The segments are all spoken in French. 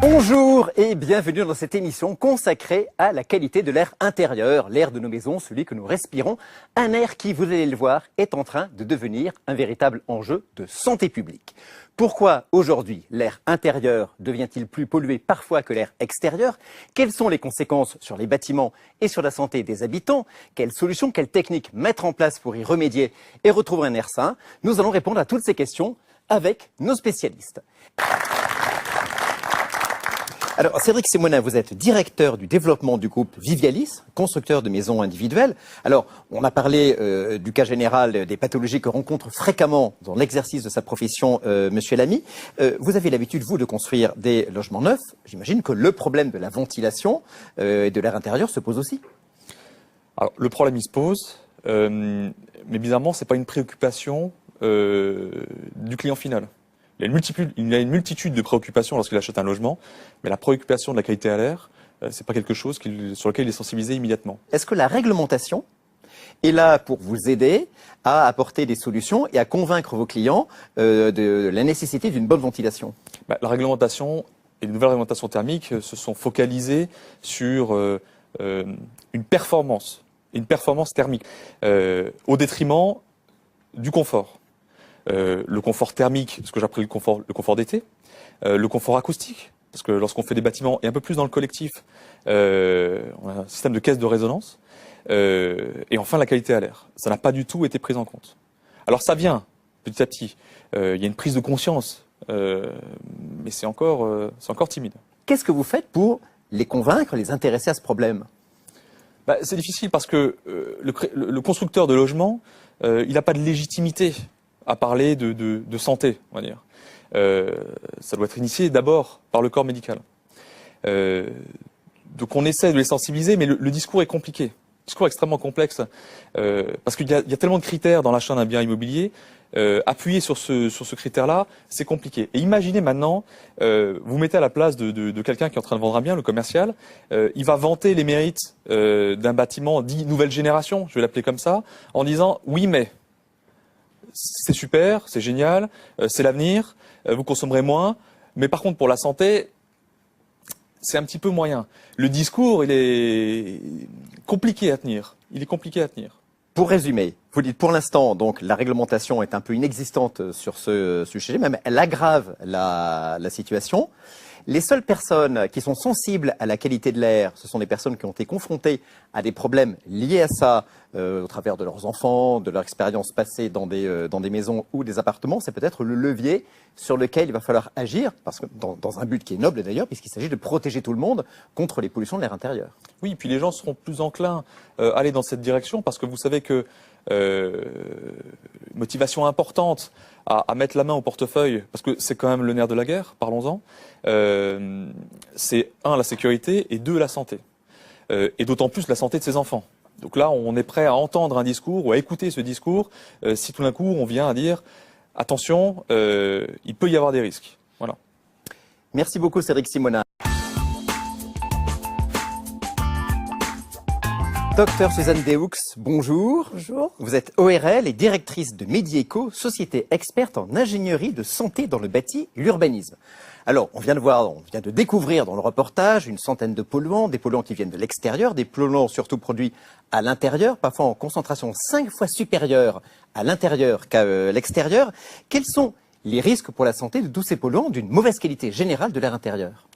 Bonjour et bienvenue dans cette émission consacrée à la qualité de l'air intérieur, l'air de nos maisons, celui que nous respirons, un air qui, vous allez le voir, est en train de devenir un véritable enjeu de santé publique. Pourquoi aujourd'hui l'air intérieur devient-il plus pollué parfois que l'air extérieur? Quelles sont les conséquences sur les bâtiments et sur la santé des habitants? Quelles solutions, quelles techniques mettre en place pour y remédier et retrouver un air sain? Nous allons répondre à toutes ces questions avec nos spécialistes. Alors, Cédric Simonin, vous êtes directeur du développement du groupe Vivialis, constructeur de maisons individuelles. Alors, on a parlé du cas général des pathologies que rencontre fréquemment dans l'exercice de sa profession Monsieur Lamy. Vous avez l'habitude, vous, de construire des logements neufs. J'imagine que le problème de la ventilation et de l'air intérieur se pose aussi. Alors, le problème, il se pose, mais bizarrement, c'est pas une préoccupation du client final. Il y a une multitude de préoccupations lorsqu'il achète un logement, mais la préoccupation de la qualité à l'air, c'est pas quelque chose sur lequel il est sensibilisé immédiatement. Est-ce que la réglementation est là pour vous aider à apporter des solutions et à convaincre vos clients de la nécessité d'une bonne ventilation? La réglementation et les nouvelles réglementations thermiques se sont focalisées sur une performance thermique, au détriment du confort. Le confort thermique, ce que j'appelle le confort d'été, le confort acoustique, parce que lorsqu'on fait des bâtiments, et un peu plus dans le collectif, on a un système de caisse de résonance, et enfin la qualité à l'air. Ça n'a pas du tout été pris en compte. Alors ça vient, petit à petit, il y a une prise de conscience, mais c'est encore timide. Qu'est-ce que vous faites pour les convaincre, les intéresser à ce problème? C'est difficile parce que le constructeur de logement, il n'a pas de légitimité à parler de santé, on va dire. Ça doit être initié d'abord par le corps médical. Donc on essaie de les sensibiliser, mais le discours est compliqué. Le discours est extrêmement complexe, parce qu'il y a tellement de critères dans l'achat d'un bien immobilier. Appuyer sur ce critère-là, c'est compliqué. Et imaginez maintenant, vous mettez à la place de quelqu'un qui est en train de vendre un bien, le commercial, il va vanter les mérites d'un bâtiment dit nouvelle génération, je vais l'appeler comme ça, en disant oui mais c'est super, c'est génial, c'est l'avenir, vous consommerez moins, mais par contre pour la santé, c'est un petit peu moyen. Le discours, il est compliqué à tenir. Pour résumer, vous dites pour l'instant, donc la réglementation est un peu inexistante sur ce sujet, même elle aggrave la situation. Les seules personnes qui sont sensibles à la qualité de l'air, ce sont des personnes qui ont été confrontées à des problèmes liés à ça, au travers de leurs enfants, de leur expérience passée dans des maisons ou des appartements. C'est peut-être le levier sur lequel il va falloir agir, parce que dans un but qui est noble d'ailleurs, puisqu'il s'agit de protéger tout le monde contre les pollutions de l'air intérieur. Oui, puis les gens seront plus enclins à aller dans cette direction, parce que vous savez que motivation importante à mettre la main au portefeuille, parce que c'est quand même le nerf de la guerre, parlons-en, c'est un, la sécurité, et deux, la santé. Et d'autant plus la santé de ses enfants. Donc là, on est prêt à entendre un discours ou à écouter ce discours si tout d'un coup on vient à dire attention, il peut y avoir des risques. Voilà. Merci beaucoup Cédric Simonin. Docteur Suzanne Deux, bonjour. Bonjour. Vous êtes ORL et directrice de Medieco, société experte en ingénierie de santé dans le bâti et l'urbanisme. Alors, on vient de découvrir dans le reportage une centaine de polluants, des polluants qui viennent de l'extérieur, des polluants surtout produits à l'intérieur, parfois en concentration 5 fois supérieure à l'intérieur qu'à l'extérieur. Quels sont les risques pour la santé de tous ces polluants d'une mauvaise qualité générale de l'air intérieur ?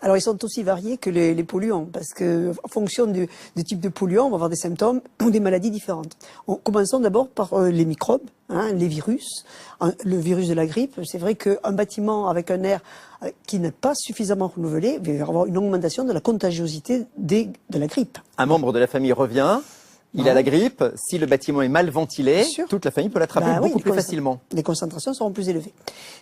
Alors, ils sont aussi variés que les polluants, parce que en fonction du type de polluant, on va avoir des symptômes ou des maladies différentes. Commençons d'abord par les microbes, les virus. Le virus de la grippe, c'est vrai qu'un bâtiment avec un air qui n'est pas suffisamment renouvelé, il va y avoir une augmentation de la contagiosité de la grippe. Un membre de la famille revient, il a la grippe, si le bâtiment est mal ventilé, toute la famille peut l'attraper beaucoup plus facilement. Les concentrations seront plus élevées.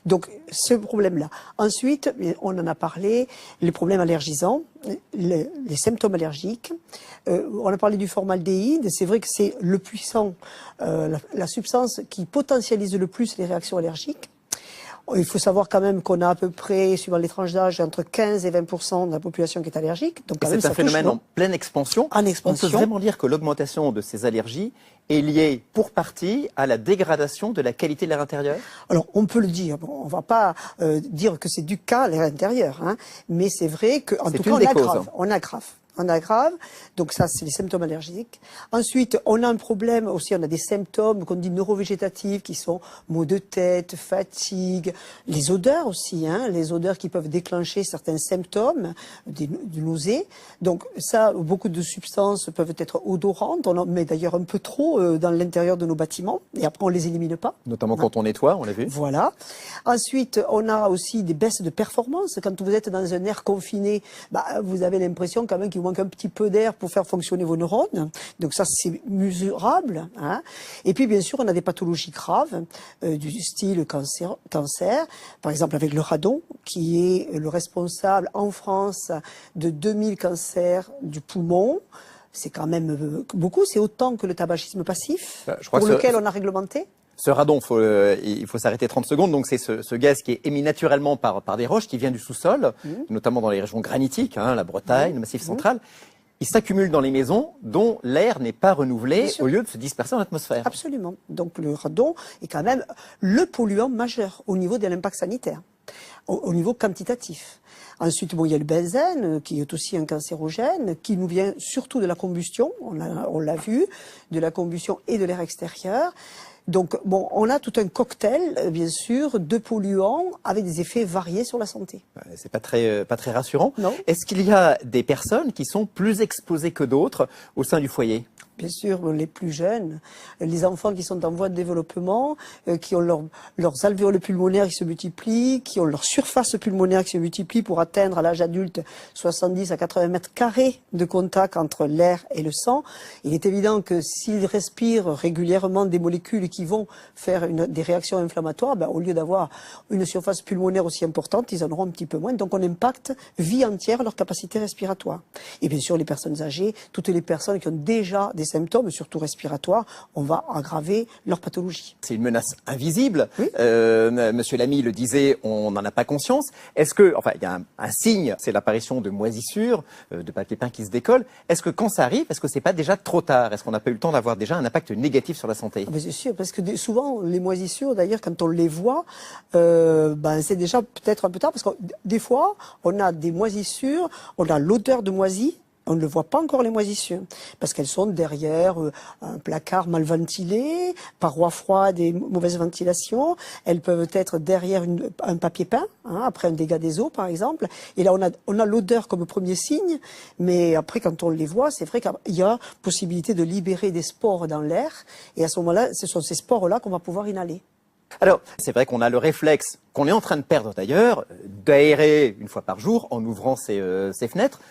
Donc, ce problème-là. Ensuite, on en a parlé, les problèmes allergisants, les symptômes allergiques. On a parlé du formaldéhyde. C'est vrai que c'est le puissant, la substance qui potentialise le plus les réactions allergiques. Il faut savoir quand même qu'on a à peu près, suivant les tranches d'âge, entre 15 et 20% de la population qui est allergique. Donc, quand même, c'est un ça touche, phénomène non en pleine expansion. En On expansion. peut vraiment dire que l'augmentation de ces allergies est liée pour partie à la dégradation de la qualité de l'air intérieur? Alors, on peut le dire. Bon, on va pas dire que c'est dû qu'à l'air intérieur, hein, mais c'est vrai qu'en C'est tout une cas, des on causes. aggrave. On aggrave. On aggrave. Donc ça, c'est les symptômes allergiques. Ensuite, on a un problème aussi, on a des symptômes qu'on dit neurovégétatifs qui sont maux de tête, fatigue, les odeurs aussi, hein, les odeurs qui peuvent déclencher certains symptômes, du nausée. Donc ça, beaucoup de substances peuvent être odorantes. On en met d'ailleurs un peu trop dans l'intérieur de nos bâtiments et après on les élimine pas. Notamment quand on nettoie, on l'a vu. Voilà. Ensuite, on a aussi des baisses de performance. Quand vous êtes dans un air confiné, vous avez l'impression quand même qu'il vous manque un petit peu d'air pour faire fonctionner vos neurones. Donc ça, c'est mesurable, hein. Et puis, bien sûr, on a des pathologies graves du style cancer, par exemple avec le radon, qui est le responsable en France de 2000 cancers du poumon. C'est quand même beaucoup, c'est autant que le tabagisme passif, Je crois pour que lequel on a réglementé. Ce radon, il faut s'arrêter 30 secondes. Donc c'est ce gaz qui est émis naturellement par des roches qui vient du sous-sol, notamment dans les régions granitiques, hein, la Bretagne, le Massif central. Il s'accumule dans les maisons dont l'air n'est pas renouvelé au lieu de se disperser dans l'atmosphère. Absolument. Donc le radon est quand même le polluant majeur au niveau de l'impact sanitaire, au niveau quantitatif. Ensuite, bon, il y a le benzène, qui est aussi un cancérogène, qui nous vient surtout de la combustion, on l'a vu, de la combustion et de l'air extérieur. Donc, bon, on a tout un cocktail, bien sûr, de polluants avec des effets variés sur la santé. C'est pas très rassurant. Non. Est-ce qu'il y a des personnes qui sont plus exposées que d'autres au sein du foyer? Bien sûr, les plus jeunes, les enfants qui sont en voie de développement, qui ont leurs alvéoles pulmonaires qui se multiplient, qui ont leur surface pulmonaire qui se multiplie pour atteindre à l'âge adulte 70 à 80 mètres carrés de contact entre l'air et le sang. Il est évident que s'ils respirent régulièrement des molécules qui vont faire des réactions inflammatoires, au lieu d'avoir une surface pulmonaire aussi importante, ils en auront un petit peu moins. Donc on impacte vie entière leur capacité respiratoire. Et bien sûr, les personnes âgées, toutes les personnes qui ont déjà des symptômes, surtout respiratoires, on va aggraver leur pathologie. C'est une menace invisible. Oui. Monsieur Lamy le disait, on n'en a pas conscience. Est-ce que, enfin, il y a un signe, c'est l'apparition de moisissures, de papier peint qui se décolle. Est-ce que quand ça arrive, est-ce que c'est pas déjà trop tard? Est-ce qu'on n'a pas eu le temps d'avoir déjà un impact négatif sur la santé? C'est sûr, parce que souvent, les moisissures, d'ailleurs, quand on les voit, c'est déjà peut-être un peu tard, parce que des fois, on a des moisissures, on a l'odeur de moisi, on ne voit pas encore les moisissures, parce qu'elles sont derrière un placard mal ventilé, parois froides et mauvaise ventilation. Elles peuvent être derrière un papier peint, hein, après un dégât des eaux par exemple. Et là, on a l'odeur comme premier signe, mais après, quand on les voit, c'est vrai qu'il y a possibilité de libérer des spores dans l'air, et à ce moment-là, ce sont ces spores-là qu'on va pouvoir inhaler. Alors, c'est vrai qu'on a le réflexe, qu'on est en train de perdre d'ailleurs, d'aérer une fois par jour en ouvrant ses fenêtres.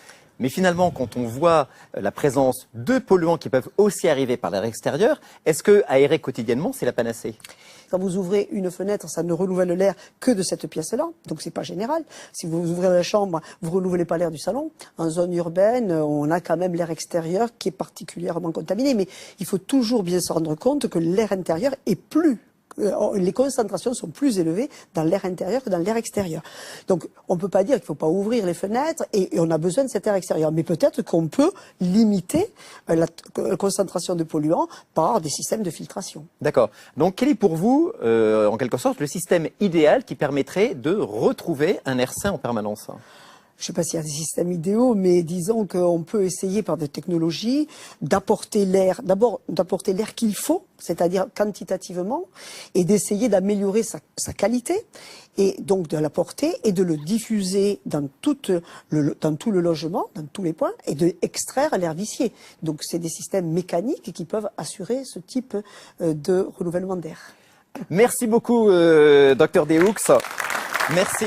Mais finalement, quand on voit la présence de polluants qui peuvent aussi arriver par l'air extérieur, est-ce que aérer quotidiennement, c'est la panacée? Quand vous ouvrez une fenêtre, ça ne renouvelle l'air que de cette pièce-là, donc c'est pas général. Si vous ouvrez la chambre, vous renouvelez pas l'air du salon. En zone urbaine, on a quand même l'air extérieur qui est particulièrement contaminé, mais il faut toujours bien se rendre compte que l'air intérieur est les concentrations sont plus élevées dans l'air intérieur que dans l'air extérieur. Donc, on ne peut pas dire qu'il ne faut pas ouvrir les fenêtres et on a besoin de cet air extérieur. Mais peut-être qu'on peut limiter la concentration de polluants par des systèmes de filtration. D'accord. Donc, quel est pour vous, en quelque sorte, le système idéal qui permettrait de retrouver un air sain en permanence? Je ne sais pas s'il y a des systèmes idéaux, mais disons qu'on peut essayer par des technologies d'apporter l'air, d'abord d'apporter l'air qu'il faut, c'est-à-dire quantitativement, et d'essayer d'améliorer sa qualité, et donc de l'apporter et de le diffuser dans tout le logement, dans tous les points, et de extraire l'air vicié. Donc c'est des systèmes mécaniques qui peuvent assurer ce type de renouvellement d'air. Merci beaucoup, Dr Déhoux. Merci.